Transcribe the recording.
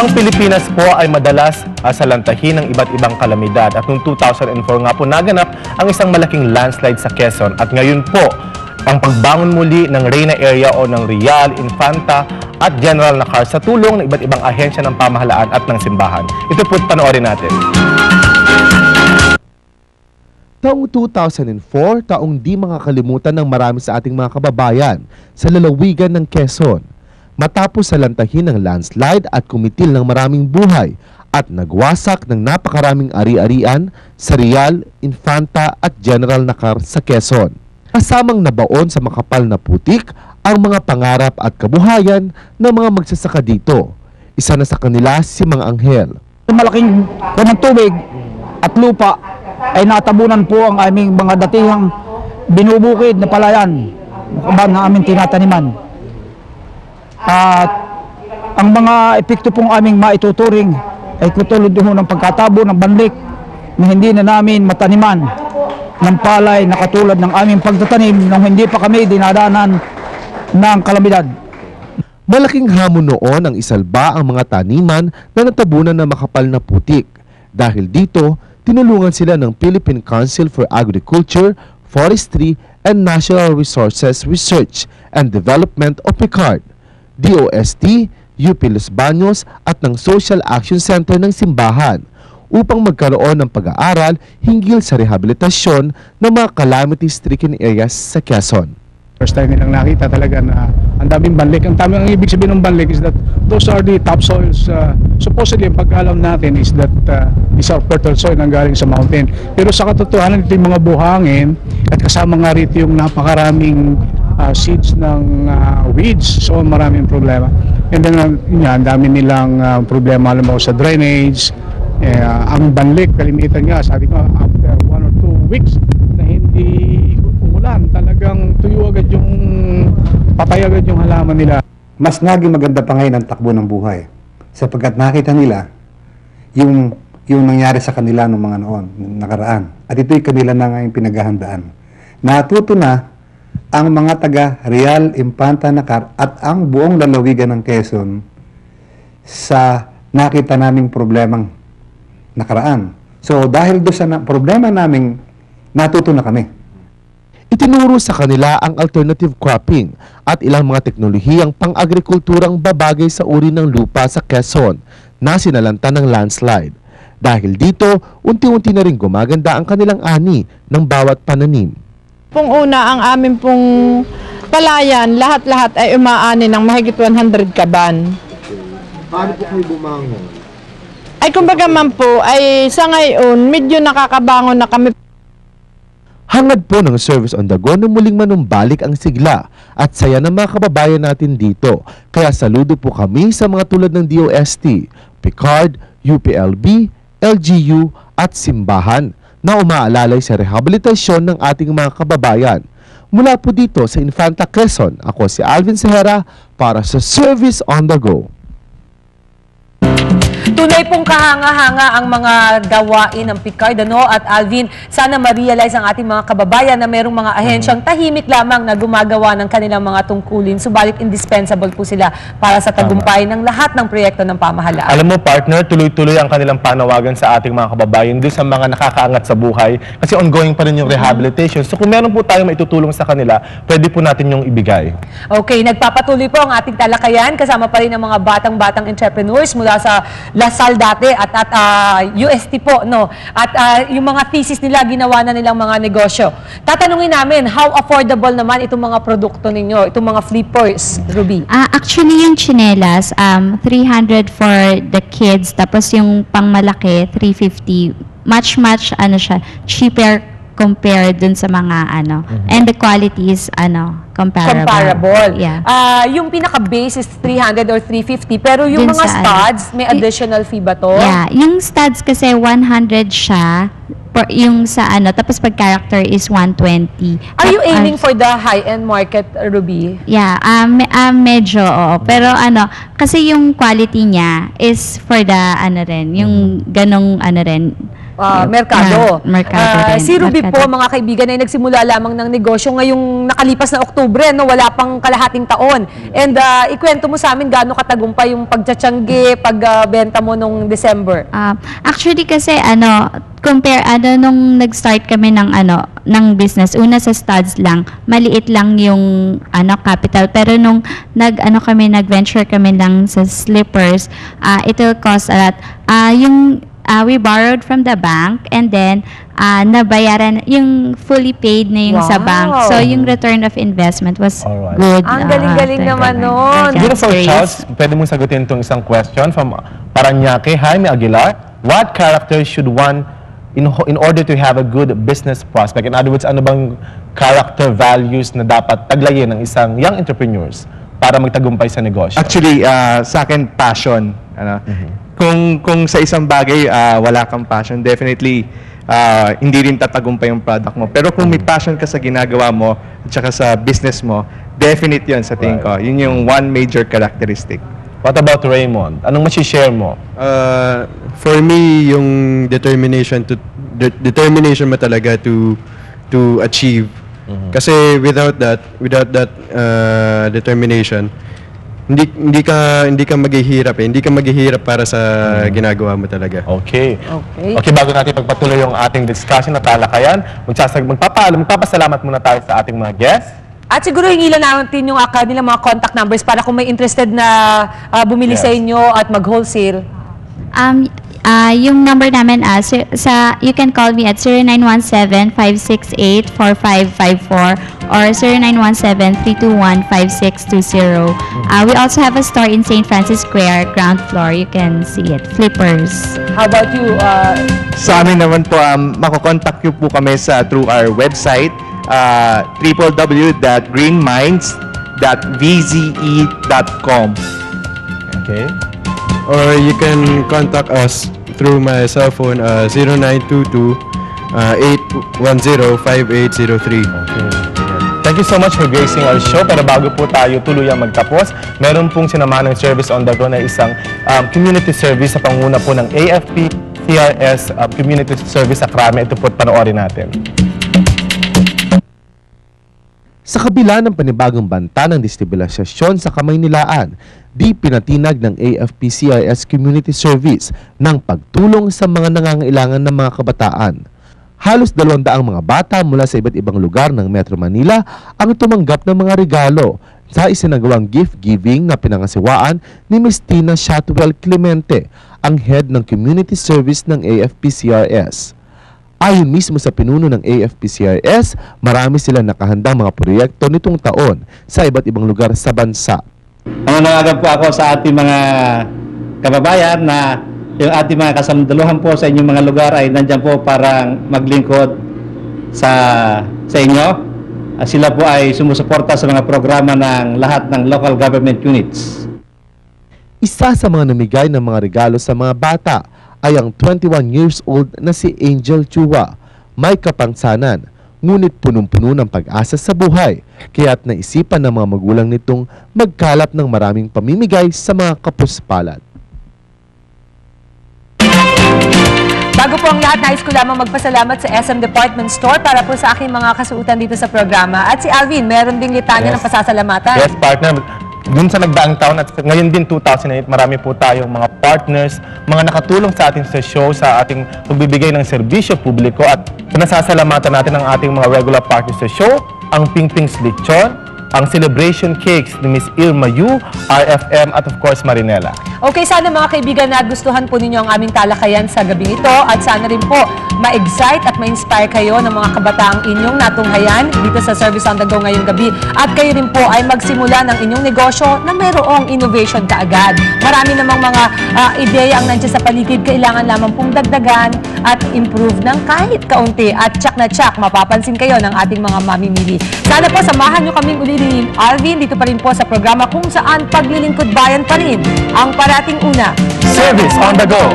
Ang Pilipinas po ay madalas salantahin ng iba't ibang kalamidad at noong 2004 nga po naganap ang isang malaking landslide sa Quezon at ngayon po ang pagbangon muli ng Reyna area o ng Real, Infanta at General Nakar sa tulong ng iba't ibang ahensya ng pamahalaan at ng simbahan. Ito po panoorin natin. Taong 2004, taong di makakalimutan ng marami sa ating mga kababayan sa lalawigan ng Quezon. Matapos salantahin ng landslide at kumitil ng maraming buhay at nagwasak ng napakaraming ari-arian sa Real, Infanta at General Nakar sa Quezon. Kasamang nabaon sa makapal na putik ang mga pangarap at kabuhayan ng mga magsasaka dito. Isa na sa kanila si Mang Anghel. Malaking punong tubig at lupa ay natabunan po ang aming mga datihang binubukid na palayan na aming tinataniman. At ang mga epekto pong aming maituturing ay katulad ng pagkatabo ng banlik na hindi na namin mataniman ng palay na katulad ng aming pagtatanim nang hindi pa kami dinadanan ng kalamidad. Malaking hamon noon ang isalba ang mga taniman na natabunan ng makapal na putik. Dahil dito, tinulungan sila ng Philippine Council for Agriculture, Forestry, and Natural Resources Research and Development o PICARD, DOST, UP Los Baños at ng Social Action Center ng simbahan upang magkaroon ng pag-aaral hinggil sa rehabilitasyon ng mga calamity-stricken areas sa Quezon. First time nilang nakita talaga na ang daming banlik. Ang ibig sabihin ng banlik is that those are the topsoils. Supposedly, ang pag-alam natin is that these are fertile soil na galing sa mountain. Pero sa katotohanan, ito yung mga buhangin at kasama nga rito yung napakaraming seeds ng weeds. So maraming problema. And then, ang dami nilang problema alam mo sa drainage. Ang banlik, kalimitan nga, sabi ko, after 1 or 2 weeks na hindi umulan, talagang tuyo agad yung, patay agad yung halaman nila. Mas naging maganda pa ngayon ang takbo ng buhay sapagkat nakita nila yung nangyari sa kanila noong mga noon, nakaraan. At ito'y kanila na ngayon pinaghahandaan. Natuto na ang mga taga Real, Infanta, Nakar at ang buong lalawigan ng Quezon sa nakita naming problemang nakaraan. So dahil doon sa problema naming natuto na kami. Itinuro sa kanila ang alternative cropping at ilang mga teknolohiyang pang-agrikulturang babagay sa uri ng lupa sa Quezon na sinalanta ng landslide. Dahil dito, unti-unti na rin gumaganda ang kanilang ani ng bawat pananim. Pong una, ang amin pong palayan, lahat-lahat ay umaani ng mahigit 100 kaban. Paano po kayo bumangon? Ay kumbaga man po, ay sa ngayon, medyo nakakabangon na kami. Hangad po ng service on the go na muling manumbalik ang sigla at saya ng mga kababayan natin dito. Kaya saludo po kami sa mga tulad ng DOST, PICARD, UPLB, LGU at simbahan na umaalalay sa rehabilitasyon ng ating mga kababayan. Mula po dito sa Infanta, Quezon, ako si Alvin Sahera para sa Service on the Go. Tunay pong kahanga-hanga ang mga gawain ng PICARD, ano? At Alvin, sana ma-realize ang ating mga kababayan na merong mga ahensyang tahimik lamang na gumagawa ng kanilang mga tungkulin. Subalit indispensable po sila para sa tagumpay ng lahat ng proyekto ng pamahalaan. Alam mo partner, tuloy-tuloy ang kanilang panawagan sa ating mga kababayan doon sa mga nakakaangat sa buhay kasi ongoing pa rin yung rehabilitation. So kung meron po tayong maitutulong sa kanila, pwede po natin yung ibigay. Okay, nagpapatuloy po ang ating talakayan. Kasama pa rin ang mga batang-batang entrepreneurs mula sa Lasal dati at UST po, no? At yung mga thesis nila, ginawa na nilang mga negosyo. Tatanungin namin, how affordable naman itong mga produkto ninyo, itong mga flippers, Ruby? Actually, yung chinelas, 300 for the kids, tapos yung pangmalaki, 350. Much, ano siya, cheaper compared dun sa mga and the quality is comparable. Yeah. Yung pinaka-base is 300 or 350 pero yung Dun mga sa studs, may additional fee ba to? Yeah, yung studs kasi 100 siya, yung sa tapos pag character is 120. Are you aiming for the high-end market, Ruby? Yeah, medyo, oo. Pero kasi yung quality niya is for the yung ganong rin. merkado. Merkado rin. Si Ruby po, Merkado. mga kaibigan, ay nagsimula lamang ng negosyo ngayong nakalipas na Oktubre, no? Wala pang kalahating taon. And ikwento mo sa amin gaano katagumpay yung pagtsatsyangge, pagbenta mo nung December. Actually kasi nung nag-start kami ng business, una sa studs lang, maliit lang yung capital, pero nung nag-venture kami lang sa slippers, it will cost a lot. We borrowed from the bank and then nabayaran yung fully paid na yung sa Wow. bank. So yung return of investment was Alright. good. Ang galing-galing naman nun. Siguro That's for great. Charles, pwede mong sagutin itong isang question from Paranaque, Jaime Aguilar. What character should one in order to have a good business prospect? In other words, ano bang character values na dapat taglayin ng isang young entrepreneurs para magtagumpay sa negosyo? Actually, sa akin, passion. Kung sa isang bagay wala kang passion, definitely hindi rin tatagumpay yung product mo. Pero kung may passion ka sa ginagawa mo at saka sa business mo, definite yun sa tingin ko. Yun yung one major characteristic. What about Raymond? Anong share mo? For me, yung determination mo talaga to achieve. Kasi without that determination, hindi ka maghihirap eh. Hindi ka maghihirap para sa ginagawa mo talaga. Okay. Okay. Okay, bago natin pagpatuloy yung ating discussion na talakayan, magpapasalamat muna tayo sa ating mga guests. At siguro hingilan natin yung nilang mga contact numbers para kung may interested na bumili sa inyo at mag-wholesale. Yung number namin you can call me at 0917-568-4554 or 0917-321-5620. We also have a store in St. Francis Square, ground floor. You can see it. Flippers. How about you? Sa amin naman po, makokontakt nyo po kami through our website, www.greenminds.vze.com. Okay. Or you can contact us through my cell phone, 0922-810-5803. Okay. Thank you so much for gracing our show. Pero bago po tayo tuluyang magtapos, meron pong sinamahan ng service on the go na isang community service sa panguna po ng AFP CRS Community Service sa Krame. Ito po panoorin natin. Sa kabila ng panibagong banta ng destabilisasyon sa Kamaynilaan, di pinatinag ng AFP-CRS Community Service ng pagtulong sa mga nangangailangan ng mga kabataan. Halos 200 mga bata mula sa iba't ibang lugar ng Metro Manila ang tumanggap ng mga regalo sa isinagawang gift-giving na pinangasiwaan ni Ms. Tina Shotwell Clemente, ang head ng Community Service ng AFP-CRS. Ayon mismo sa pinuno ng AFP-CRS, marami silang nakahandang mga proyekto nitong taon sa iba't ibang lugar sa bansa. Nananawagan po ako sa ating mga kababayan na yung ating mga kasamdaluhan po sa inyong mga lugar ay nandyan po para maglingkod sa inyo. Sila po ay sumusuporta sa mga programa ng lahat ng local government units. Isa sa mga namigay ng mga regalo sa mga bata ay ang 21 years old na si Angel Chua. May kapangsanan, ngunit punong-puno ng pag-asa sa buhay, kaya't naisipan ng mga magulang nitong magkalap ng maraming pamimigay sa mga kapuspalad. Bago po ang lahat, nais ko lamang magpasalamat sa SM Department Store para po sa aking mga kasuotan dito sa programa. At si Alvin, meron ding litanya ng pasasalamatan. Yes, partner. Dun sa nagdaang taon at ngayon din 2008, marami po tayong mga partners, mga nakatulong sa ating sa show, sa ating pagbibigay ng serbisyo publiko at pinasasalamatan natin ang ating mga regular partners sa show, ang Ping Ping's Lechon, ang celebration cakes ni Miss Irma Yu, RFM at of course Marinela. Okay, sana mga kaibigan nagustuhan po ninyo ang aming talakayan sa gabing ito at sana rin po ma-excite at ma-inspire kayo ng mga kabataang inyong natunghayan dito sa Service on the Go ngayong gabi. At kayo rin po ay magsimula ng inyong negosyo na mayroong innovation kaagad. Marami namang mga ideya ang nandiyan sa paligid, kailangan lamang pong dagdagan at improve ng kahit kaunti. At tsak na tsak, mapapansin kayo ng ating mga mamimili. Sana po samahan nyo kaming uli ni Alvin dito pa rin po sa programa kung saan paglilingkod bayan pa rin ang parating una. Service on the Go!